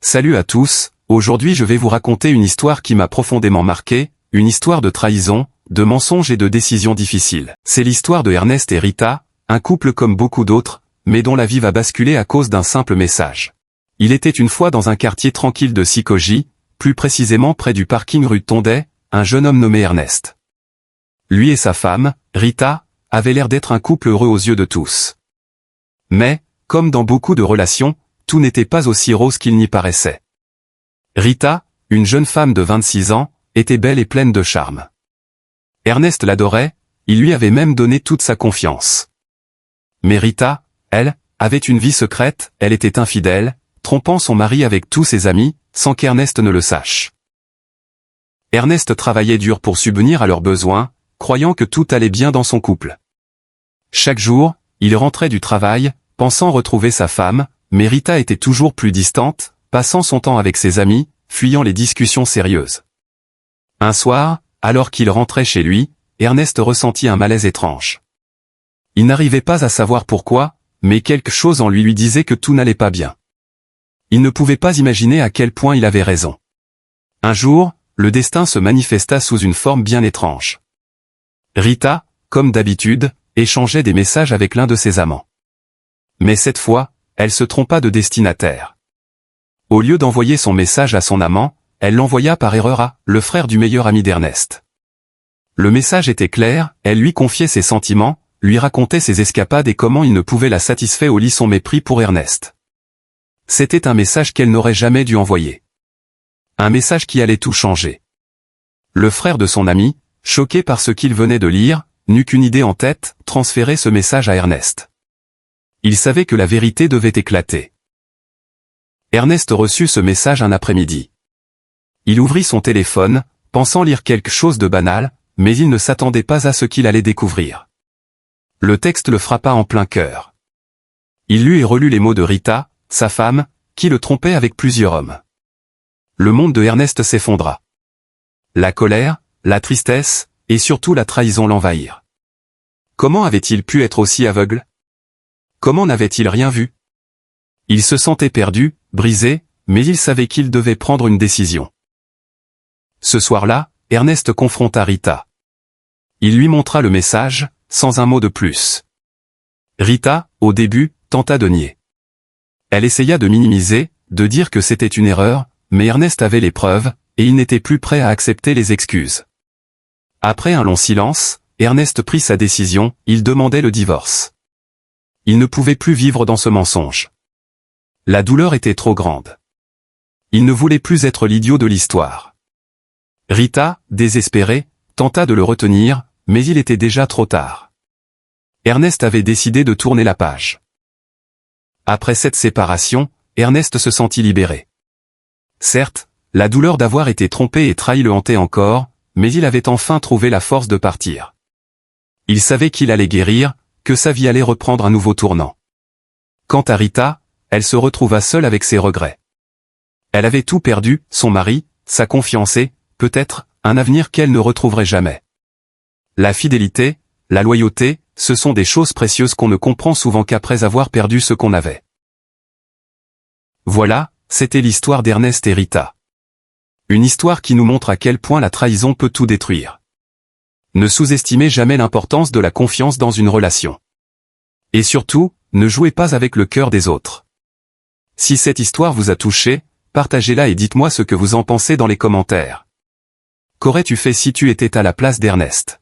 Salut à tous, aujourd'hui je vais vous raconter une histoire qui m'a profondément marqué, une histoire de trahison, de mensonges et de décisions difficiles. C'est l'histoire de Ernest et Rita, un couple comme beaucoup d'autres, mais dont la vie va basculer à cause d'un simple message. Il était une fois dans un quartier tranquille de Sikoji, plus précisément près du parking rue Tondet, un jeune homme nommé Ernest. Lui et sa femme, Rita, avaient l'air d'être un couple heureux aux yeux de tous. Mais, comme dans beaucoup de relations, tout n'était pas aussi rose qu'il n'y paraissait. Rita, une jeune femme de 26 ans, était belle et pleine de charme. Ernest l'adorait, il lui avait même donné toute sa confiance. Mais Rita, elle, avait une vie secrète, elle était infidèle, trompant son mari avec tous ses amis, sans qu'Ernest ne le sache. Ernest travaillait dur pour subvenir à leurs besoins, croyant que tout allait bien dans son couple. Chaque jour, il rentrait du travail, pensant retrouver sa femme, mais Rita était toujours plus distante, passant son temps avec ses amis, fuyant les discussions sérieuses. Un soir, alors qu'il rentrait chez lui, Ernest ressentit un malaise étrange. Il n'arrivait pas à savoir pourquoi, mais quelque chose en lui disait que tout n'allait pas bien. Il ne pouvait pas imaginer à quel point il avait raison. Un jour, le destin se manifesta sous une forme bien étrange. Rita, comme d'habitude, échangeait des messages avec l'un de ses amants. Mais cette fois, elle se trompa de destinataire. Au lieu d'envoyer son message à son amant, elle l'envoya par erreur à le frère du meilleur ami d'Ernest. Le message était clair, elle lui confiait ses sentiments, lui racontait ses escapades et comment il ne pouvait la satisfaire au lit son mépris pour Ernest. C'était un message qu'elle n'aurait jamais dû envoyer. Un message qui allait tout changer. Le frère de son ami, choqué par ce qu'il venait de lire, n'eut qu'une idée en tête, transférer ce message à Ernest. Il savait que la vérité devait éclater. Ernest reçut ce message un après-midi. Il ouvrit son téléphone, pensant lire quelque chose de banal, mais il ne s'attendait pas à ce qu'il allait découvrir. Le texte le frappa en plein cœur. Il lut et relut les mots de Rita, sa femme, qui le trompait avec plusieurs hommes. Le monde de Ernest s'effondra. La colère, la tristesse, et surtout la trahison l'envahirent. Comment avait-il pu être aussi aveugle ? Comment n'avait-il rien vu? Il se sentait perdu, brisé, mais il savait qu'il devait prendre une décision. Ce soir-là, Ernest confronta Rita. Il lui montra le message, sans un mot de plus. Rita, au début, tenta de nier. Elle essaya de minimiser, de dire que c'était une erreur, mais Ernest avait les preuves, et il n'était plus prêt à accepter les excuses. Après un long silence, Ernest prit sa décision, il demandait le divorce. Il ne pouvait plus vivre dans ce mensonge. La douleur était trop grande. Il ne voulait plus être l'idiot de l'histoire. Rita, désespérée, tenta de le retenir, mais il était déjà trop tard. Ernest avait décidé de tourner la page. Après cette séparation, Ernest se sentit libéré. Certes, la douleur d'avoir été trompé et trahi le hantait encore, mais il avait enfin trouvé la force de partir. Il savait qu'il allait guérir, que sa vie allait reprendre un nouveau tournant. Quant à Rita, elle se retrouva seule avec ses regrets. Elle avait tout perdu, son mari, sa confiance et, peut-être, un avenir qu'elle ne retrouverait jamais. La fidélité, la loyauté, ce sont des choses précieuses qu'on ne comprend souvent qu'après avoir perdu ce qu'on avait. Voilà, c'était l'histoire d'Ernest et Rita. Une histoire qui nous montre à quel point la trahison peut tout détruire. Ne sous-estimez jamais l'importance de la confiance dans une relation. Et surtout, ne jouez pas avec le cœur des autres. Si cette histoire vous a touché, partagez-la et dites-moi ce que vous en pensez dans les commentaires. Qu'aurais-tu fait si tu étais à la place d'Ernest ?